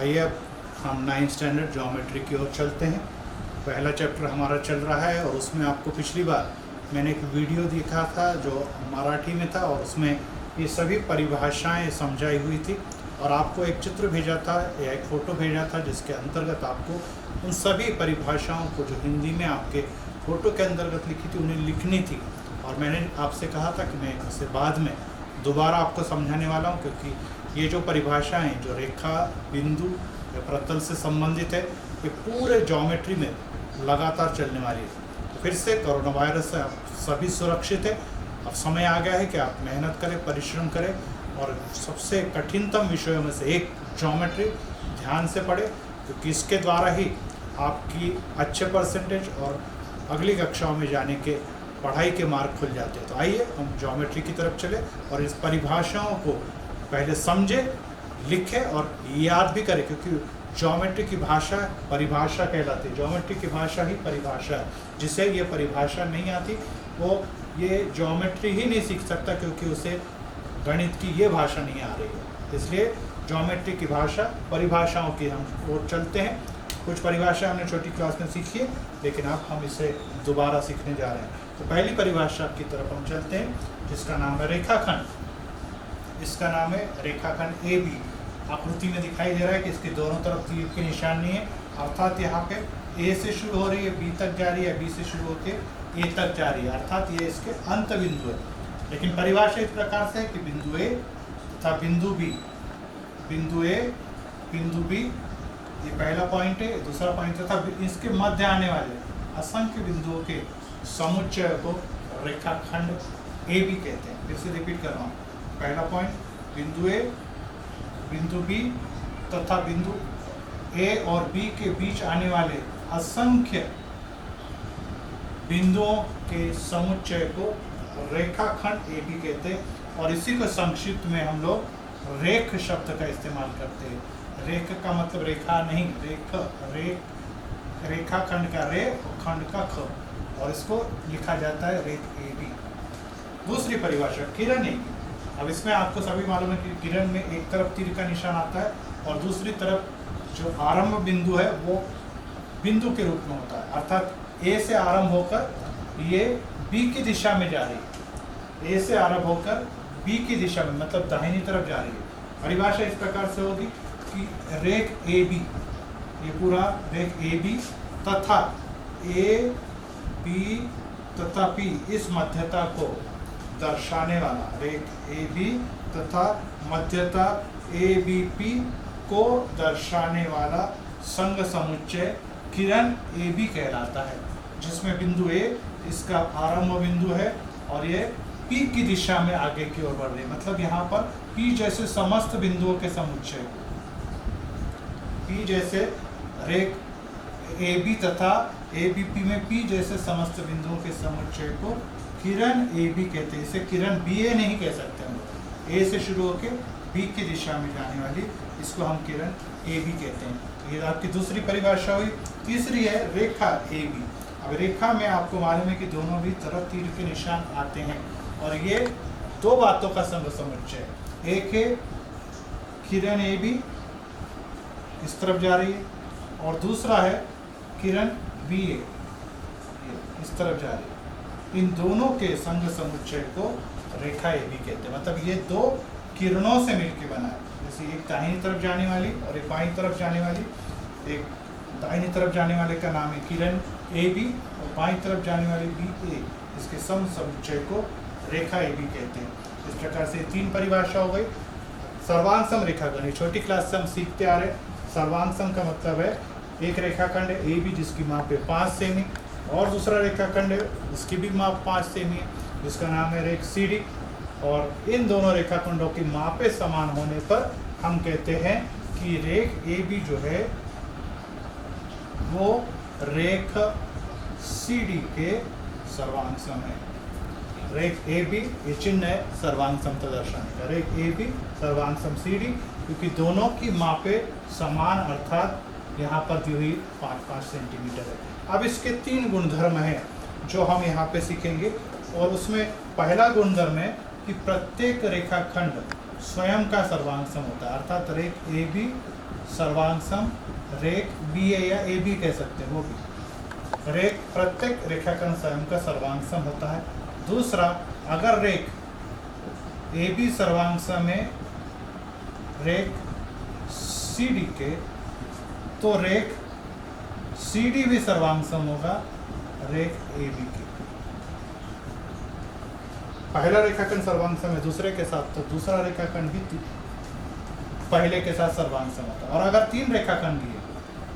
आइए अब हम 9th स्टैंडर्ड ज्योमेट्री की ओर चलते हैं। पहला चैप्टर हमारा चल रहा है और उसमें आपको पिछली बार मैंने एक वीडियो दिखा था जो मराठी में था और उसमें ये सभी परिभाषाएं समझाई हुई थी और आपको एक चित्र भेजा था या एक फ़ोटो भेजा था जिसके अंतर्गत आपको उन सभी परिभाषाओं को जो हिंदी में आपके फ़ोटो के अंतर्गत लिखी थी उन्हें लिखनी थी। और मैंने आपसे कहा था कि मैं इसे बाद में दोबारा आपको समझाने वाला हूँ, क्योंकि ये जो परिभाषाएं जो रेखा, बिंदु या प्रतल से संबंधित है ये पूरे ज्योमेट्री में लगातार चलने वाली है। तो फिर से कोरोना वायरस से आप सभी सुरक्षित है। अब समय आ गया है कि आप मेहनत करें, परिश्रम करें और सबसे कठिनतम विषयों में से एक ज्योमेट्री ध्यान से पढ़ें, क्योंकि इसके द्वारा ही आपकी अच्छे परसेंटेज और अगली कक्षाओं में जाने के पढ़ाई के मार्ग खुल जाते हैं। तो आइए हम ज्योमेट्री की तरफ चले और इस परिभाषाओं को पहले समझें, लिखें और याद भी करें, क्योंकि ज्योमेट्री की भाषा परिभाषा कहलाती है। ज्योमेट्री की भाषा ही परिभाषा है। जिसे ये परिभाषा नहीं आती वो ये ज्योमेट्री ही नहीं सीख सकता, क्योंकि उसे गणित की ये भाषा नहीं आ रही है। इसलिए ज्योमेट्री की भाषा परिभाषाओं की हम ओर चलते हैं। कुछ परिभाषा हमने छोटी क्लास में सीखी है, लेकिन अब हम इसे दोबारा सीखने जा रहे हैं। तो पहली परिभाषा की तरफ हम चलते हैं, जिसका नाम है रेखाखंड। इसका नाम है रेखाखंड ए बी। आकृति में दिखाई दे रहा है कि इसके दोनों तरफ तीर की निशानी है, अर्थात यहाँ पे ए से शुरू हो रही है, बी तक जा रही है, बी से शुरू होकर ए तक जा रही है, अर्थात ये इसके अंत बिंदु है। लेकिन परिभाषा इस प्रकार से है कि बिंदु ए तथा बिंदु बी, बिंदु ए बिंदु बी ये पहला पॉइंट है। दूसरा पॉइंट तथा इसके मध्य आने वाले असंख्य बिंदुओं के समुच्चय को रेखाखंड ए बी कहते हैं। फिर से रिपीट कर रहा हूँ। पहला पॉइंट बिंदु ए, बिंदु बी तथा बिंदु ए और बी के बीच आने वाले असंख्य बिंदुओं के समुच्चय को रेखाखंड ए बी कहते हैं। और इसी को संक्षिप्त में हम लोग रेख शब्द का इस्तेमाल करते हैं। रेख का मतलब रेखा नहीं, रेखाखंड का रे और खंड का ख, और इसको लिखा जाता है रेख ए बी। दूसरी परिभाषा किरण ए बी। अब इसमें आपको सभी मालूम है कि किरण में एक तरफ तीर का निशान आता है और दूसरी तरफ जो आरंभ बिंदु है वो बिंदु के रूप में होता है, अर्थात ए से आरंभ होकर ये बी की दिशा में जा रही है। ए से आरंभ होकर बी की दिशा में, मतलब दाहिनी तरफ जा रही है। परिभाषा इस प्रकार से होगी कि रेख ए बी, ये पूरा रेख ए बी तथा ए बी तथा पी इस मध्यता को दर्शाने वाला, रेख ए बी तथा मध्यता ए बी पी को दर्शाने वाला संग समुच्चय किरण ए बी कहलाता है, जिसमें बिंदु ए इसका आरंभ बिंदु है और ये पी की दिशा में आगे की ओर बढ़ रही है। मतलब यहाँ पर पी जैसे समस्त बिंदुओं के समुच्चय, पी जैसे रेख ए बी तथा ए बी पी में पी जैसे समस्त बिंदुओं के समुच्चय को किरण ए बी कहते हैं। इसे किरण बी ए नहीं कह सकते हम। ए से शुरू होकर बी की दिशा में जाने वाली इसको हम किरण ए बी कहते हैं। ये आपकी दूसरी परिभाषा हुई। तीसरी है रेखा ए बी। अब रेखा में आपको मालूम है कि दोनों भी तरफ तीर के निशान आते हैं और ये दो बातों का संग समुच्चय है। एक है किरण ए बी इस तरफ जा रही है और दूसरा है किरण बी ए इस तरफ जा रही है। इन दोनों के संग समुच्चय को रेखा ए बी कहते हैं। मतलब ये दो किरणों से मिलकर बना है। जैसे एक दाहिनी तरफ जाने वाली और एक बाईं तरफ जाने वाली। एक दाहिनी तरफ जाने वाले का नाम है किरण ए बी और बाईं तरफ जाने वाली बी ए, इसके संग समुच्चय को रेखा ए बी कहते हैं। इस प्रकार से तीन परिभाषा हो गई। सर्वांग सम रेखाखंड छोटी क्लास से हम सीखते आ रहे। सर्वांग सम का मतलब है एक रेखाखंड है ए बी जिसकी माप है 5 सेमी और दूसरा रेखाखंड है उसकी भी माप 5 सेमी है, जिसका नाम है रेख सी डी। और इन दोनों रेखाखंडों की मापें समान होने पर हम कहते हैं कि रेख ए बी जो है वो रेख सी डी के सर्वांग सम है। रेख ए बी ये चिन्ह है सर्वांग समता दर्शाने का। रेख ए बी सर्वांग सम सी डी, क्योंकि दोनों की मापें समान, अर्थात यहाँ पर दी हुई 5-5 सेंटीमीटर है। अब इसके 3 गुणधर्म हैं जो हम यहाँ पे सीखेंगे और उसमें पहला गुणधर्म है कि प्रत्येक रेखाखंड स्वयं का सर्वांग सम होता है, अर्थात रेख ए बी सर्वांग सम रेख बी ए या ए बी कह सकते हैं वो भी। रेख प्रत्येक रेखाखंड स्वयं का सर्वांग सम होता है। दूसरा, अगर रेख ए बी सर्वांग सम है रेख सी डी के, तो रेख सी डी भी सर्वांग सम होगा रेख ए बी के। पहला रेखाखंड सर्वांग सम है दूसरे के साथ, तो दूसरा रेखाखंड भी पहले के साथ सर्वांग सम होता है। और अगर तीन रेखाखंड लिए,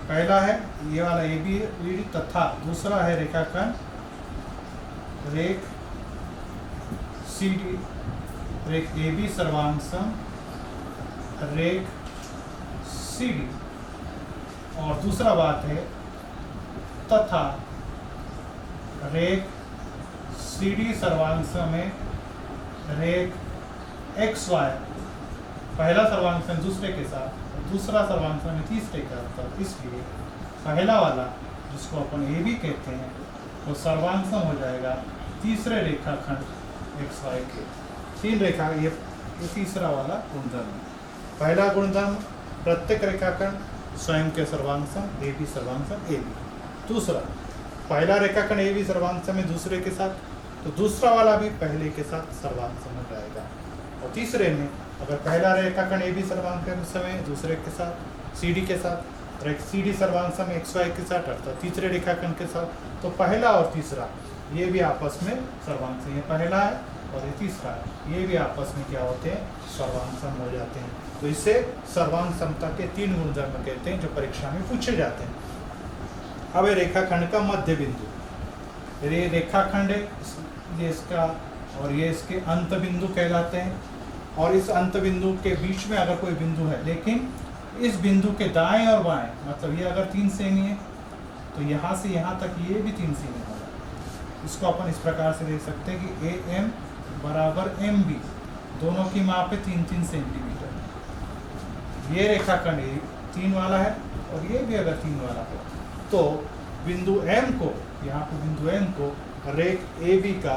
पहला है ये वाला ए बी तथा दूसरा है रेखाखंड रेख सी डी, रेख ए बी सर्वांग सम रेख सी डी, और दूसरा बात है तथा रेख सी डी सर्वांग सम है रेख एक्स वाई, पहला सर्वांग सम दूसरे के साथ, दूसरा सर्वांग सम तीसरे के साथ। इसलिए पहला वाला जिसको अपन ए बी कहते हैं वो सर्वांग सम हो जाएगा तीसरे रेखाखंड एक्स वाई के। तीन रेखा ये तीसरा वाला गुणधर्म। पहला गुणधर्म प्रत्येक रेखाखंड स्वयं के सर्वांग सम ए बी सर्वांग सम ए बी। दूसरा, पहला रेखाखंड ए बी सर्वांग सम है दूसरे के साथ, तो दूसरा वाला भी पहले के साथ सर्वांग सम हो जाएगा। और तीसरे में अगर पहला रेखाखंड ए बी सर्वांग सम है दूसरे के साथ सी डी के साथ, सी डी सर्वांग सम एक्स वाई के साथ अर्थात तीसरे रेखाखंड के साथ, तो पहला और तीसरा ये भी आपस में सर्वांग सम, ये पहला है और ये तीसरा है, ये भी आपस में क्या होते हैं सर्वांग सम हो जाते हैं। तो इसे सर्वांग समता के तीन गुणधर्म कहते हैं जो परीक्षा में पूछे जाते हैं। अब ये रेखाखंड का मध्य बिंदु, ये रेखाखंड है ये इसका और ये इसके अंत बिंदु कहलाते हैं। और इस अंत बिंदु के बीच में अगर कोई बिंदु है, लेकिन इस बिंदु के दाएं और बाएं, मतलब ये अगर 3 सेमी है तो यहाँ से यहाँ तक ये भी 3 सेमी होगा। इसको अपन इस प्रकार से देख सकते हैं कि ए एम बराबर एम बी, दोनों की माप है 3-3 सेंटीमीटर। ये रेखाखंड 3 वाला है और ये भी अगर 3 वाला हो, तो बिंदु एम को, यहाँ पे बिंदु एम को रेख ए बी का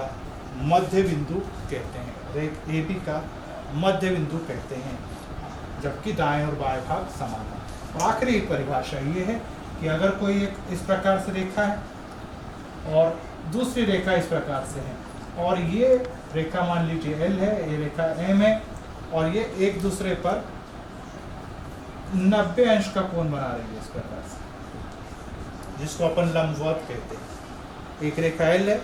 मध्य बिंदु कहते हैं, रेख ए बी का मध्य बिंदु कहते हैं, जबकि दाएं और बाएं भाग समान है। तो आखिरी परिभाषा ये है कि अगर कोई एक इस प्रकार से रेखा है और दूसरी रेखा इस प्रकार से है, और ये रेखा मान लीजिए एल है, ये रेखा एम है, और ये एक दूसरे पर 90 अंश का कोण बना रही है इस प्रकार से, जिसको अपन लंबवत कहते हैं। एक रेखा एल है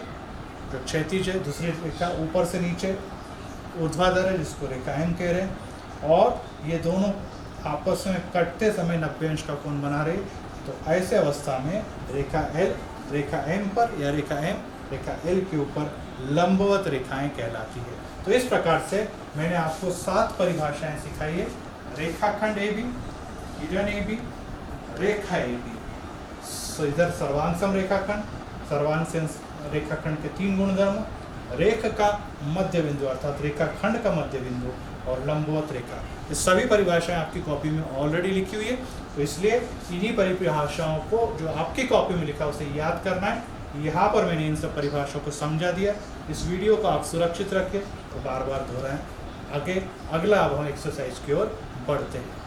जो क्षैतिज है, दूसरी रेखा ऊपर से नीचे ऊर्ध्वाधर है जिसको रेखा एम कह रहे हैं, और ये दोनों आपस में कटते समय 90 अंश का कोण बना रहे। तो ऐसे अवस्था में रेखा एल रेखा एम पर या रेखा एम रेखा एल के ऊपर लंबवत रेखाएं कहलाती है। तो इस प्रकार से मैंने आपको 7 परिभाषाएं सिखाई है। रेखाखंड ए बी, किरण ए बी, रेखा ए बी, इधर सर्वांग सम रेखाखंड, सर्वांग सम रेखाखंड के 3 गुणधर्म, रेख का मध्य बिंदु अर्थात रेखाखंड का मध्य बिंदु, और लंबवत रेखा। ये सभी परिभाषाएं आपकी कॉपी में ऑलरेडी लिखी हुई है, तो इसलिए इन्हीं परिभाषाओं को जो आपकी कॉपी में लिखा उसे याद करना है। यहाँ पर मैंने इन सब परिभाषाओं को समझा दिया। इस वीडियो को आप सुरक्षित रखें और बार बार दोहराएं। आगे अगला अब हम एक्सरसाइज की ओर बढ़ते हैं।